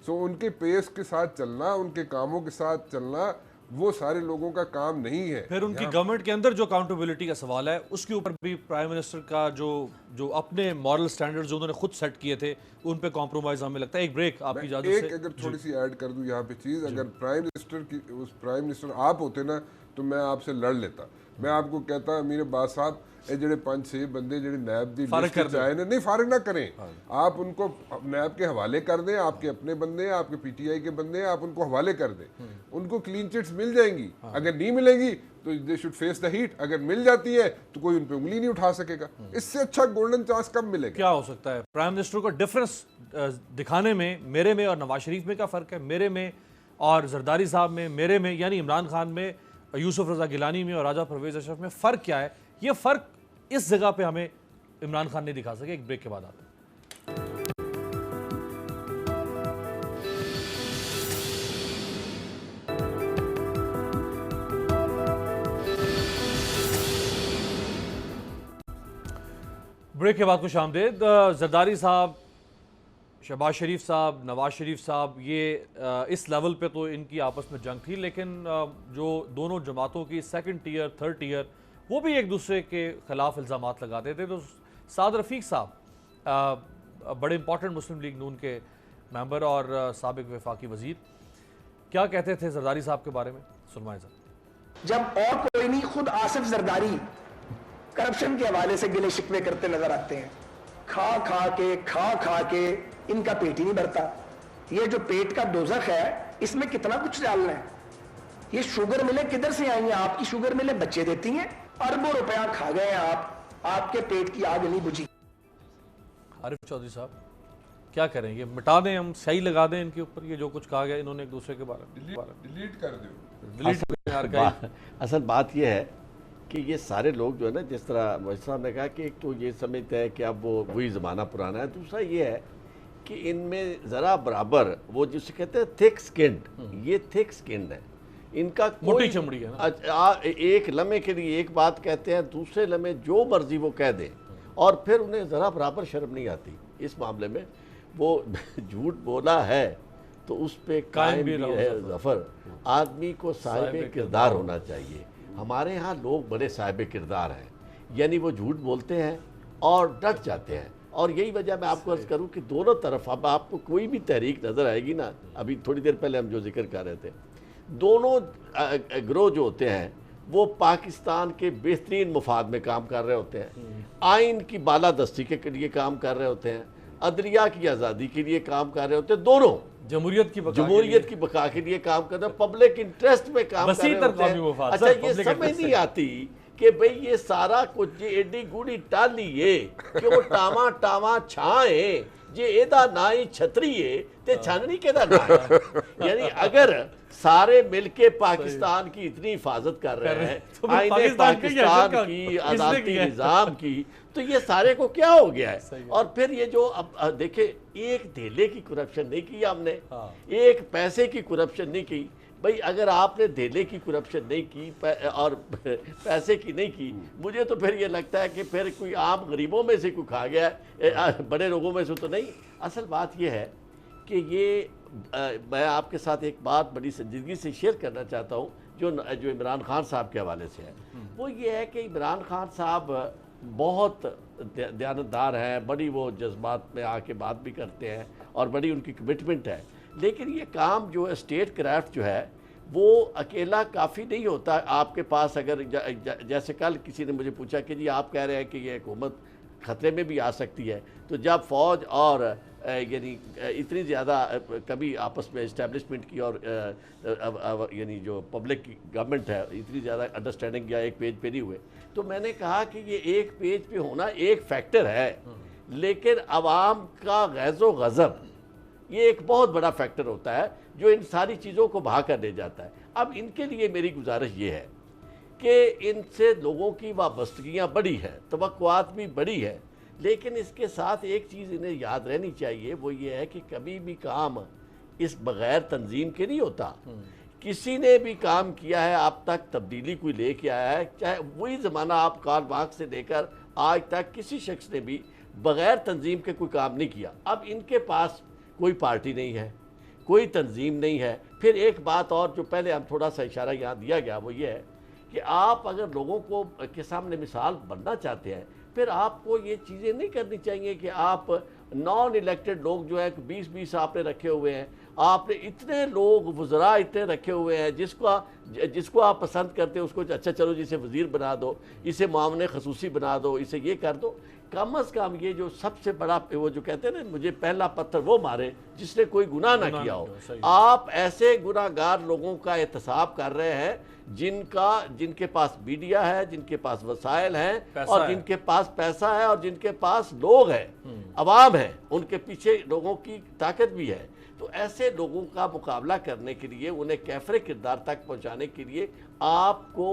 सो उनके पेस के साथ चलना, उनके कामों के साथ चलना, वो सारे लोगों का काम नहीं है। फिर उनकी गवर्नमेंट के अंदर जो अकाउंटेबिलिटी का सवाल है, उसके ऊपर भी प्राइम मिनिस्टर का जो अपने मॉरल स्टैंडर्ड्स जो उन्होंने खुद सेट किए थे, उन पे कॉम्प्रोमाइज हमें लगता है। एक ब्रेक आपकी इजाजत से, अगर थोड़ी सी ऐड कर दूं यहाँ पे चीज़, अगर प्राइम मिनिस्टर आप होते ना, तो मैं आपसे लड़ लेता। मैं आपको कहता, अमीर अब्बास साहब ਇਹ ਜਿਹੜੇ 5-6 ਬੰਦੇ ਜਿਹੜੇ ਨैब ਦੀ फारिग लिस्ट कर ਵਿੱਚ आए ने नहीं फारिग ना करें, आप उनको नैब के हवाले कर दें, आपके अपने बंदे हैं, आपके पीटीआई के बंदे हैं, आप उनको हवाले कर दें, उनको क्लीन चिट्स मिल जाएंगी। अगर नहीं मिलेंगी तो they should face the heat, अगर मिल जाती है तो कोई उन पे उंगली नहीं उठा सकेगा। इससे अच्छा गोल्डन चांस कब मिलेगा? क्या हो सकता है प्राइम मिनिस्टर को डिफरेंस दिखाने में मेरे में और नवाज शरीफ में क्या फ़र्क है, मेरे में और जरदारी साहब में, मेरे में यानी इमरान खान में, यूसुफ रज़ा गिलानी में और राजा परवेज़ अशरफ में फ़र्क क्या है? ये फ़र्क इस जगह पे हमें इमरान खान नहीं दिखा सके। एक ब्रेक के बाद आते हैं। ब्रेक के बाद खुश आमदेद। जरदारी साहब, शहबाज शरीफ साहब, नवाज शरीफ साहब, ये इस लेवल पे तो इनकी आपस में जंग थी, लेकिन जो दोनों जमातों की सेकंड टियर, थर्ड टियर, वो भी एक दूसरे के ख़िलाफ़ इल्ज़ामात लगाते थे। तो साद रफ़ीक साहब, बड़े इंपॉर्टेंट मुस्लिम लीग नून के मेंबर और साबिक वफाकी वज़ीर, क्या कहते थे जरदारी साहब के बारे में? सुनवाएं साहब। जब और कोई नहीं, खुद आसिफ जरदारी करप्शन के हवाले से गिले शिकवे करते नजर आते हैं। खा खा के इनका पेट ही नहीं भरता। ये जो पेट का दोजख है, इसमें कितना कुछ डालना है। ये शुगर मिले किधर से आई हैं? आपकी शुगर मिले बच्चे देती हैं। अरबों रुपया खा गए हैं आप, आपके पेट की आग नहीं बुझी। आरिफ चौधरी साहब, क्या करें? ये मिटा दें, हम सही लगा दें इनके ऊपर, ये जो कुछ कहा गया इन्होंने एक दूसरे के बारे में? डिलीट कर दो, डिलीट। असल बात यह है कि ये सारे लोग जो है ना, जिस तरह मोहित साहब ने कहा कि एक तो ये समझते हैं कि अब वो वही ज़माना पुराना है, दूसरा ये है कि इनमें ज़रा बराबर वो जिसे कहते हैं थिक स्किन्ड, ये थिक स्किन्ड है। इनका मोटी चमड़ी है ना। एक लम्हे के लिए एक बात कहते हैं, दूसरे लम्हे जो मर्जी वो कह दें, और फिर उन्हें ज़रा बराबर शर्म नहीं आती इस मामले में। वो झूठ बोला है तो उस पर कायम भी है ज़फ़र। आदमी को साहिब किरदार होना चाहिए। हमारे यहाँ लोग बड़े साहिब किरदार हैं, यानी वो झूठ बोलते हैं और डट जाते हैं। और यही वजह मैं आपको अर्ज़ करूँ कि दोनों तरफ, अब आपको कोई भी तहरीक नज़र आएगी ना, अभी थोड़ी देर पहले हम जो जिक्र कर रहे थे, दोनों गिरोह जो होते हैं वो पाकिस्तान के बेहतरीन मुफाद में काम कर रहे होते हैं, आइन की बालादस्ती के लिए काम कर रहे होते हैं, अदलिया की आज़ादी के लिए काम कर रहे होते हैं, दोनों जमहूरियत की बका के लिए काम कर रहे हैं, पब्लिक इंटरेस्ट में काम कर रहे होते हैं। अच्छा, ये समझ नहीं आती कि भाई ये सारा कुछ ये एडी गुड़ी टाली है कि वो टावा टावा छाए जे एदा नाई छतरीए ते छाननी केदा ना। यानी अगर सारे मिलके पाकिस्तान की इतनी हिफाजत कर रहे हैं, आईने पाकिस्तान की, आज़ादी निज़ाम की, तो ये सारे को क्या हो गया है? और फिर ये जो अब देखे, एक धेले की करप्शन नहीं की हमने, एक पैसे की करप्शन नहीं की। भाई अगर आपने धेले की करप्शन नहीं की और पैसे की नहीं की, मुझे तो फिर ये लगता है कि फिर कोई आम गरीबों में से कोई खा गया, बड़े लोगों में से तो नहीं। असल बात ये है कि ये मैं आपके साथ एक बात बड़ी संजीदगी से शेयर करना चाहता हूँ जो इमरान खान साहब के हवाले से है। वो ये है कि इमरान खान साहब बहुत दयानतदार हैं, बड़ी वो जज्बात में आके बात भी करते हैं और बड़ी उनकी कमिटमेंट है। लेकिन ये काम जो है स्टेट क्राफ्ट जो है वो अकेला काफ़ी नहीं होता। आपके पास अगर जैसे कल किसी ने मुझे पूछा कि जी आप कह रहे हैं कि ये हुकूमत ख़तरे में भी आ सकती है, तो जब फ़ौज और यानी इतनी ज़्यादा कभी आपस में इस्टेब्लिशमेंट की और यानी जो पब्लिक की गवर्नमेंट है इतनी ज़्यादा अंडरस्टैंडिंग या एक पेज पे नहीं हुए, तो मैंने कहा कि ये एक पेज पे होना एक फैक्टर है, लेकिन आवाम का गैज़ो गज़ब ये एक बहुत बड़ा फैक्टर होता है जो इन सारी चीज़ों को बहा कर ले जाता है। अब इनके लिए मेरी गुजारिश ये है कि इनसे लोगों की वाबस्तगियाँ बड़ी है, तवक्कुआत भी बड़ी है, लेकिन इसके साथ एक चीज़ इन्हें याद रहनी चाहिए, वो ये है कि कभी भी काम इस बग़ैर तंजीम के नहीं होता। किसी ने भी काम किया है अब तक, तब्दीली कोई लेके आया है, चाहे वही ज़माना आप कार्ल मार्क्स से लेकर आज तक किसी शख्स ने भी बग़ैर तंजीम के कोई काम नहीं किया। अब इनके पास कोई पार्टी नहीं है, कोई तंजीम नहीं है। फिर एक बात और जो पहले हम थोड़ा सा इशारा यहाँ दिया गया वो ये है कि आप अगर लोगों को के सामने मिसाल बनना चाहते हैं, फिर आपको ये चीज़ें नहीं करनी चाहिए कि आप नॉन इलेक्टेड लोग जो है 20-20 आपने रखे हुए हैं آپ نے اتنے لوگ وزراء اتنے رکھے ہوئے ہیں جس کو آپ پسند کرتے ہیں اس کو اچھا چلو جسے وزیر بنا دو, اسے معاون خصوصی بنا دو, اسے یہ کر دو. کم از کم یہ جو سب سے بڑا وہ جو کہتے ہیں نا مجھے پہلا پتھر وہ مارے جس نے کوئی گناہ نہ کیا ہو. آپ ایسے گناہ گار لوگوں کا احتساب کر رہے ہیں جن کے پاس میڈیا ہے, جن کے پاس وسائل ہیں, اور جن کے پاس پیسہ ہے, اور جن کے پاس لوگ ہیں, عوام ہیں, ان کے پیچھے لوگوں کی طاقت بھی ہے. تو ایسے لوگوں کا مقابلہ کرنے کے لیے, انہیں کیفر کردار تک پہنچانے کے لیے آپ کو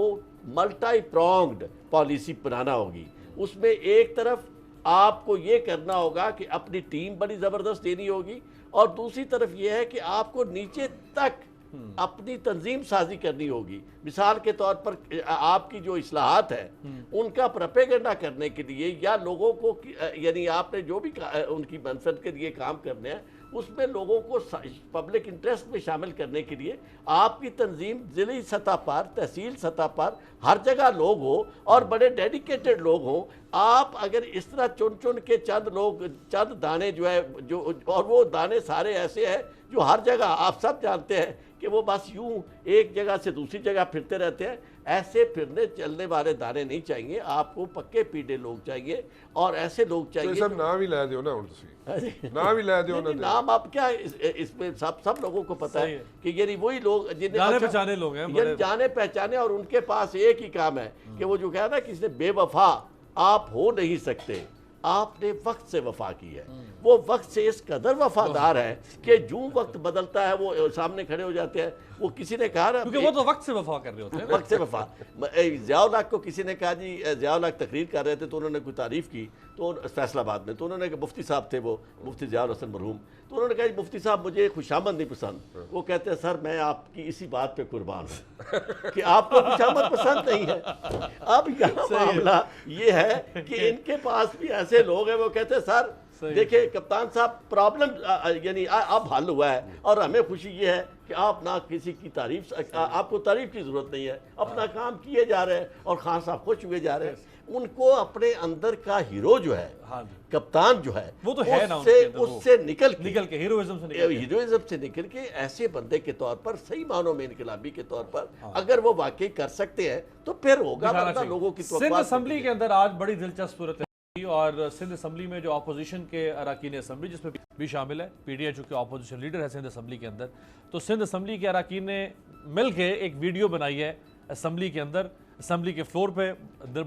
ملٹی پرونگڈ پالیسی بنانا ہوگی. اس میں ایک طرف آپ کو یہ کرنا ہوگا کہ اپنی ٹیم بڑی زبردست دینی ہوگی, اور دوسری طرف یہ ہے کہ آپ کو نیچے تک اپنی تنظیم سازی کرنی ہوگی. مثال کے طور پر آپ کی جو اصلاحات ہیں ان کا پروپیگنڈا کرنے کے لیے, یا لوگوں کو یعنی آپ نے جو بھی ان کی منفعت کے لیے کام کرنے ہیں اس میں لوگوں کو پبلک انٹرسٹ میں شامل کرنے کے لیے آپ کی تنظیم ضلعی سطح پر, تحصیل سطح پر ہر جگہ لوگ ہوں اور بڑے ڈیڈیکیٹڈ لوگ ہوں. آپ اگر اس طرح چن کے چند دانے جو ہے اور وہ دانے سارے ایسے ہیں جو ہر جگہ آپ سب جانتے ہیں کہ وہ بس یوں ایک جگہ سے دوسری جگہ پھرتے رہتے ہیں, ایسے پھرنے چلنے والے دانے نہیں چاہیے. آپ کو پکے پیڑے لوگ چاہیے, اور ایسے لوگ چاہیے. سب نام ہی لے دیو نا, نام ہی لے دیو نا. نام آپ کیا اس میں سب لوگوں کو پتا ہے کہ یعنی وہی لوگ جانے پہچانے لوگ ہیں, جانے پہچانے, اور ان کے پاس ایک ہی کام ہے کہ وہ جو کہا نا کسی نے بے وفا آپ ہو نہیں سکتے, آپ نے وقت سے وفا کی ہے. وہ وقت سے اس قدر وفادار ہے کہ جو وقت بدلتا ہے وہ سامنے کھڑے ہو جاتے ہیں. وہ کسی نے کہا نا, کیونکہ وہ تو وقت سے وفا کر رہے ہوتے ہیں. وقت سے وفا. ضیاء الحق کو کسی نے کہا جی, ضیاء الحق تقریر کر رہے تھے تو انہوں نے کوئی تعریف کی, تو فیصل آباد میں, تو انہوں نے مفتی صاحب تھے وہ, مفتی ضیاء الحسن مرحوم, تو انہوں نے کہا مفتی صاحب مجھے خوشامد نہیں پسند. وہ کہتے ہیں سر میں آپ کی اسی بات پہ قربان ہوں کہ آپ کو خوشامد پسند نہیں ہے. اب یہاں معاملہ یہ ہے کہ ان کے پاس بھی ایسے لوگ ہیں, وہ کہتے ہیں سر دیکھیں کپتان صاحب پرابلم یعنی اب حل ہوا ہے, اور ہمیں خوشی یہ ہے کہ آپ نہ کسی کی تعریف, آپ کو تعریف کی ضرورت نہیں ہے, اپنا کام کیے جا رہے ہیں اور خان صاحب خوش ہوئے جا رہے ہیں. ان کو اپنے اندر کا ہیرو جو ہے, کپتان جو ہے, وہ تو ہے نا, اس سے نکل کے ہیروئزم سے نکل کے ایسے بندے کے طور پر, صحیح معنوں میں انقلابی کے طور پر اگر وہ واقعی کر سکتے ہیں تو پھر ہوگا. لوگوں کی سندھ اسمبلی کے اندر آج بڑی دلچسپ صورت ہے, اور سندھ اسمبلی میں جو اپوزیشن کے اراکین اسمبلی جس میں بھی شامل ہے, پی ڈی آئی چونکہ اپوزیشن لیڈر ہے سندھ اسمبلی کے اندر, تو سندھ اسمبلی کے اراکین نے مل کے ایک ویڈیو بنائی ہے اسمبلی کے اندر, اسمبلی کے فلور پہ.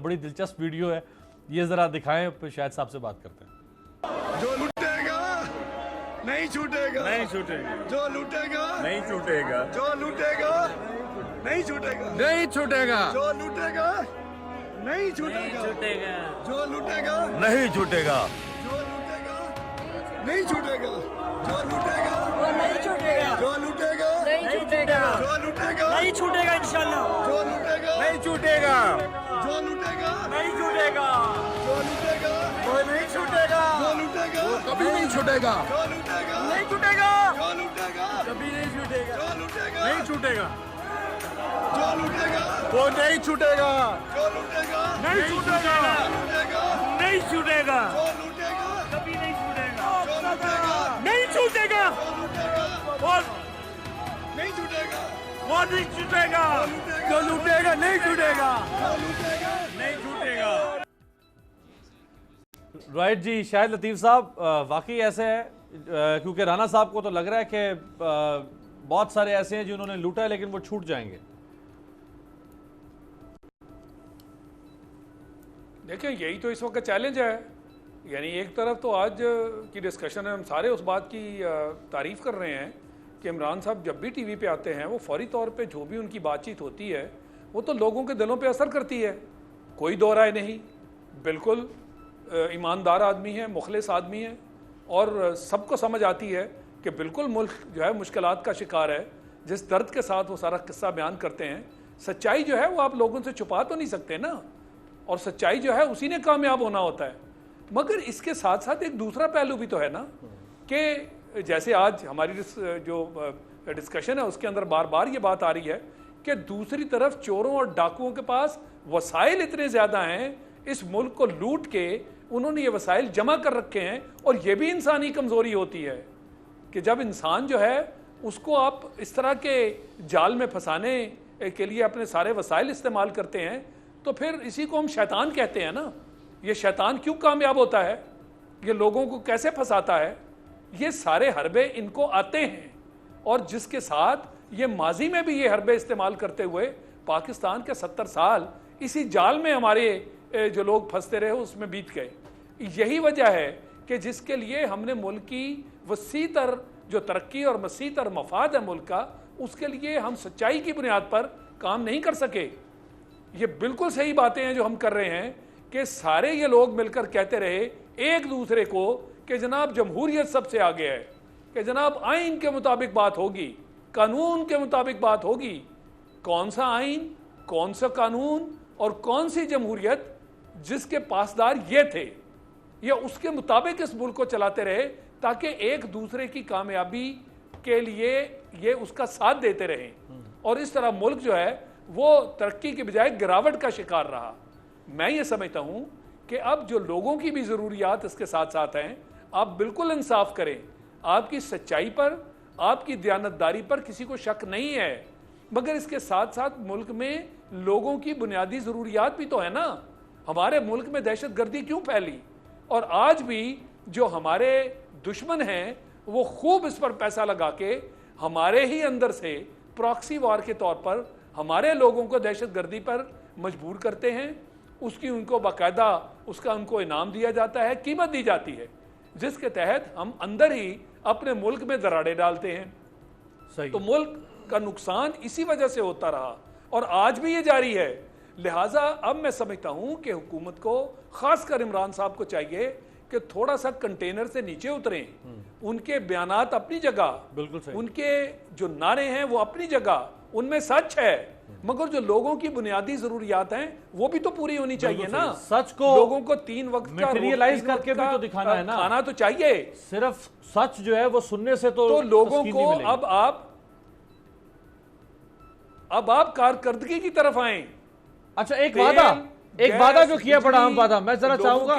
بڑی دلچسپ ویڈیو ہے, یہ ذرا دکھائیں, پھر شاہد صاحب سے بات کرتے ہیں. جو لوٹے گا نہیں چھوٹے گا, نہیں چھوٹے گا, جو لوٹے گا نہیں چھوٹے گا, جو لوٹے گا نہیں چھوٹے گا, نہیں چھوٹے گا, جو لوٹے گا نہیں چھوٹے گا, جو لوٹے گا نہیں چھوٹے گا, جو لوٹے گا نہیں چھوٹے گا, جو لوٹے گا نہیں چھوٹے گا, جو لوٹے گا نہیں چھوٹے گا, جو لوٹے گا نہیں چھوٹے گا انشاءاللہ, جو لوٹے گا نہیں چھوٹے گا, جو لوٹے گا نہیں چھوٹے گا, جو لوٹے گا وہ نہیں چھوٹے گا, جو لوٹے گا کبھی نہیں چھوٹے گا, جو لوٹے گا نہیں چھوٹے گا, جو لوٹے گا کبھی نہیں چھوٹے گا, جو لوٹے گا نہیں چھوٹے گا, جو لوٹے گا وہ نہیں چھوٹے گا, جو لوٹے گا نہیں چھوٹے گا, نہیں چھوٹے گا, جو لوٹے گا کبھی نہیں چھوٹے گا, جو لوٹے گا نہیں چھوٹے گا, وہ نہیں چھوٹے گا, وہ نہیں چھوٹے گا, جو لوٹے گا نہیں چھوٹے گا, جو لوٹے گا نہیں چھوٹے گا. رائٹ جی, شاہد لطیف صاحب واقعی ایسے ہے, کیونکہ رانا صاحب کو تو لگ رہا ہے کہ بہت سارے ایسے ہیں جنہوں نے لوٹا ہے لیکن وہ چھوٹ جائیں گے. دیکھیں یہی تو اس وقت چیلنج ہے. یعنی ایک طرف تو آج کی ڈسکشن ہے, ہم سارے اس بات کی تعریف کر رہے ہیں کہ عمران صاحب جب بھی ٹی وی پہ آتے ہیں وہ فوری طور پہ جو بھی ان کی بات چیت ہوتی ہے وہ تو لوگوں کے دلوں پہ اثر کرتی ہے, کوئی دو رائے نہیں. بالکل ایماندار آدمی ہے, مخلص آدمی ہے, اور سب کو سمجھ آتی ہے کہ بالکل ملک جو ہے مشکلات کا شکار ہے. جس درد کے ساتھ وہ سارا قصہ بیان کرتے ہیں, سچائی جو ہے وہ آپ لوگوں سے چھپا تو نہیں سکتے نا, اور سچائی جو ہے اسی نے کامیاب ہونا ہوتا ہے. مگر اس کے ساتھ ساتھ ایک دوسرا پہلو بھی تو ہے نا, کہ جیسے آج ہماری جو ڈسکشن ہے اس کے اندر بار بار یہ بات آ رہی ہے کہ دوسری طرف چوروں اور ڈاکوؤں کے پاس وسائل اتنے زیادہ ہیں, اس ملک کو لوٹ کے انہوں نے یہ وسائل جمع کر رکھے ہیں. اور یہ بھی انسانی کمزوری ہوتی ہے کہ جب انسان جو ہے اس کو آپ اس طرح کے جال میں پھنسانے کے لیے اپنے سارے وسائل استعمال کرتے ہیں تو پھر اسی کو ہم شیطان کہتے ہیں نا. یہ شیطان کیوں کامیاب ہوتا ہے, یہ لوگوں کو کیسے پھنساتا ہے؟ یہ سارے حربے ان کو آتے ہیں, اور جس کے ساتھ یہ ماضی میں بھی یہ حربے استعمال کرتے ہوئے پاکستان کے 70 سال اسی جال میں ہمارے جو لوگ پھنستے رہے اس میں بیت گئے. یہی وجہ ہے کہ جس کے لیے ہم نے ملک کی وسیع تر جو ترقی اور وسیع تر مفاد ہے ملک کا, اس کے لیے ہم سچائی کی بنیاد پر کام نہیں کر سکے. یہ بالکل صحیح باتیں ہیں جو ہم کر رہے ہیں کہ سارے یہ لوگ مل کر کہتے رہے ایک دوسرے کو کہ جناب جمہوریت سب سے آگے ہے, کہ جناب آئین کے مطابق بات ہوگی, قانون کے مطابق بات ہوگی. کون سا آئین, کون سا قانون اور کون سی جمہوریت جس کے پاسدار یہ تھے, یہ اس کے مطابق اس ملک کو چلاتے رہے تاکہ ایک دوسرے کی کامیابی کے لیے یہ اس کا ساتھ دیتے رہیں, اور اس طرح ملک جو ہے وہ ترقی کے بجائے گراوٹ کا شکار رہا. میں یہ سمجھتا ہوں کہ اب جو لوگوں کی بھی ضروریات اس کے ساتھ ساتھ ہیں, آپ بالکل انصاف کریں. آپ کی سچائی پر, آپ کی دیانتداری پر کسی کو شک نہیں ہے, مگر اس کے ساتھ ساتھ ملک میں لوگوں کی بنیادی ضروریات بھی تو ہے نا. ہمارے ملک میں دہشت گردی کیوں پھیلی, اور آج بھی جو ہمارے دشمن ہیں وہ خوب اس پر پیسہ لگا کے ہمارے ہی اندر سے پراکسی وار کے طور پر ہمارے لوگوں کو دہشت گردی پر مجبور کرتے ہیں. اس کی ان کو باقاعدہ اس کا ان کو انعام دیا جاتا ہے, قیمت دی جاتی ہے, جس کے تحت ہم اندر ہی اپنے ملک میں دراڑے ڈالتے ہیں. تو ملک کا نقصان اسی وجہ سے ہوتا رہا اور آج بھی یہ جاری ہے. لہٰذا اب میں سمجھتا ہوں کہ حکومت کو, خاص کر عمران صاحب کو چاہیے کہ تھوڑا سا کنٹینر سے نیچے اتریں. ان کے بیانات اپنی جگہ, ان کے جو نعرے ہیں وہ اپنی جگہ, ان میں سچ ہے, مگر جو لوگوں کی بنیادی ضروریات ہیں وہ بھی تو پوری ہونی چاہیے نا. سچ کو لوگوں کو 3 وقت کا میٹیریلائز کر کے بھی تو دکھانا ہے نا, کھانا تو چاہیے. صرف سچ جو ہے وہ سننے سے تو لوگوں کو اب آپ کارکردگی کی طرف آئیں. اچھا ایک وعدہ جو کیا بڑا اہم وعدہ, میں ذرا چاہوں گا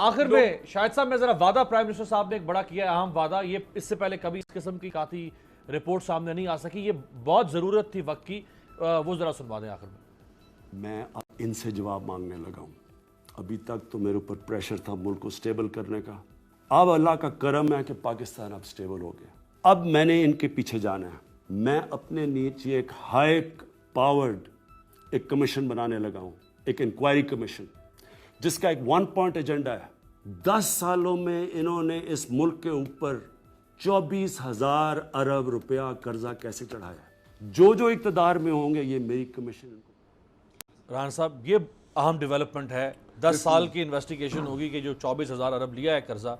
آخر میں شاہد صاحب, میں ذرا وعدہ پرائم منسٹر صاحب نے ایک بڑا کیا اہم وعدہ, یہ اس سے پہلے کبھی اس قسم کی کاتی رپورٹ سامنے نہیں آ سکی, یہ بہت ضرورت تھی وقت کی, وہ ذرا سنوا دیں آخر میں. میں ان سے جواب مانگنے لگا ہوں. ابھی تک تو میرے اوپر پریشر تھا ملک کو سٹیبل کرنے کا, اب اللہ کا کرم ہے کہ پاکستان اب سٹیبل ہو گیا. اب میں نے ان کے پیچھے جانا ہے. میں اپنے نیچے ایک ہائی پاورڈ ایک کمیشن بنانے لگا ہوں, ایک انکوائری کمیشن, جس کا ایک 1 پوائنٹ ایجنڈا ہے. 10 سالوں میں انہوں نے اس ملک کے اوپر 24,000 ارب روپیہ قرضہ کیسے چڑھایا. جو اقتدار میں ہوں گے یہ میری کمیشن. رحان صاحب یہ اہم ڈیولپمنٹ ہے, 10 سال کی انویسٹیگیشن ہوگی کہ جو 24,000 ارب لیا ہے قرضہ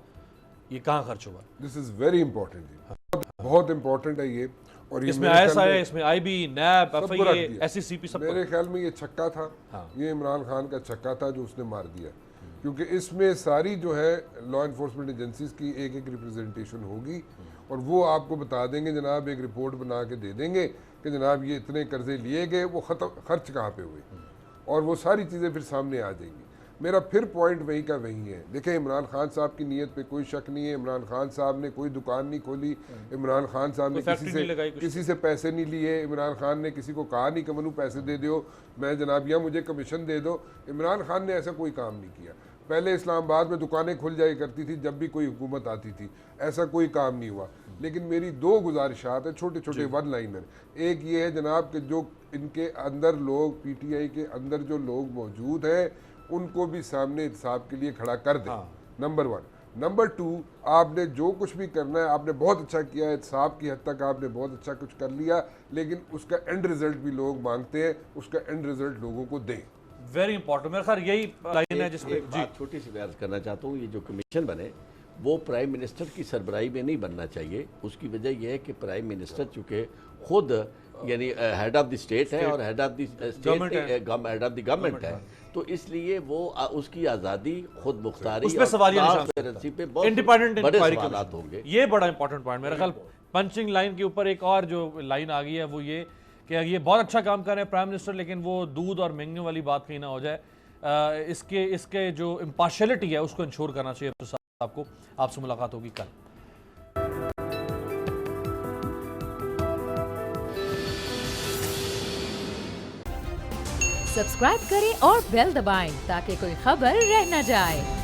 یہ کہاں خرچ ہوا. دس از ویری امپورٹنٹ جی, بہت امپورٹنٹ ہے یہ. اور اس میں آئی ایس آئی, اس میں I B, NAB, F I A, S C C P, سب. میرے خیال میں یہ چھکا تھا, یہ عمران خان کا چھکا تھا جو اس نے مار دیا, کیونکہ اس میں ساری جو ہے لا انفورسمنٹ ایجنسیز کی ایک ریپرزنٹیشن ہوگی, اور وہ آپ کو بتا دیں گے, جناب ایک رپورٹ بنا کے دے دیں گے کہ جناب یہ اتنے قرضے لیے گئے, وہ خرچ کہاں پہ ہوئے, اور وہ ساری چیزیں پھر سامنے آ جائیں گی. میرا پھر پوائنٹ وہی کا وہی ہے. دیکھیں عمران خان صاحب کی نیت پہ کوئی شک نہیں ہے, عمران خان صاحب نے کوئی دکان نہیں کھولی, عمران خان صاحب نے کسی سے پیسے نہیں لیے, عمران خان نے کسی کو کہا نہیں کہ منو پیسے دے دیو, میں جناب یا مجھے کمیشن دے دو. عمران خان نے ایسا کوئی کام نہیں کیا. پہلے اسلام آباد میں دکانیں کھل جائی کرتی تھی جب بھی کوئی حکومت آتی تھی, ایسا کوئی کام نہیں ہوا. لیکن میری 2 گزارشات ہیں, چھوٹے چھوٹے 1 لائنر. ایک یہ ہے جناب کہ جو ان کے اندر لوگ, پی ٹی آئی کے اندر جو لوگ موجود ہیں, ان کو بھی سامنے احتساب کے لیے کھڑا کر دیں, نمبر 1. نمبر 2, آپ نے جو کچھ بھی کرنا ہے آپ نے بہت اچھا کیا ہے, احتساب کی حد تک آپ نے بہت اچھا کچھ کر لیا, لیکن اس کا اینڈ رزلٹ بھی لوگ مانگتے ہیں, اس کا اینڈ رزلٹ لوگوں کو دیں. Very important. میرے خیال یہی لائن ہے جس میں چھوٹی سی بیان کرنا چاہتا ہوں. یہ جو کمیشن بنے وہ پرائم منسٹر کی سربراہی میں نہیں بننا چاہیے. اس کی وجہ یہ ہے کہ پرائم منسٹر چونکہ خود یعنی ہیڈ آف دی اسٹیٹ ہے اور ہیڈ آف دی گورنمنٹ ہے, تو اس لیے وہ اس کی آزادی, خود مختاری, اس پہ سوالیہ نشان پہ انڈیپینڈنٹ بڑے انکوائری سوالات ہوں گے. یہ بڑا امپورٹنٹ پوائنٹ. میرا خیال پنچنگ لائن کے اوپر ایک اور جو لائن آ گئی ہے وہ یہ کہ یہ بہت اچھا کام کر رہے ہیں پرائم منسٹر, لیکن وہ دودھ اور مہنگے والی بات کہیں نہ ہو جائے. اس کے جو امپارشلٹی ہے اس کو انشور کرنا چاہیے صاحب کو. آپ سے ملاقات ہوگی کل. सब्सक्राइब करें और बेल दबाएं ताकि कोई खबर रह न जाए।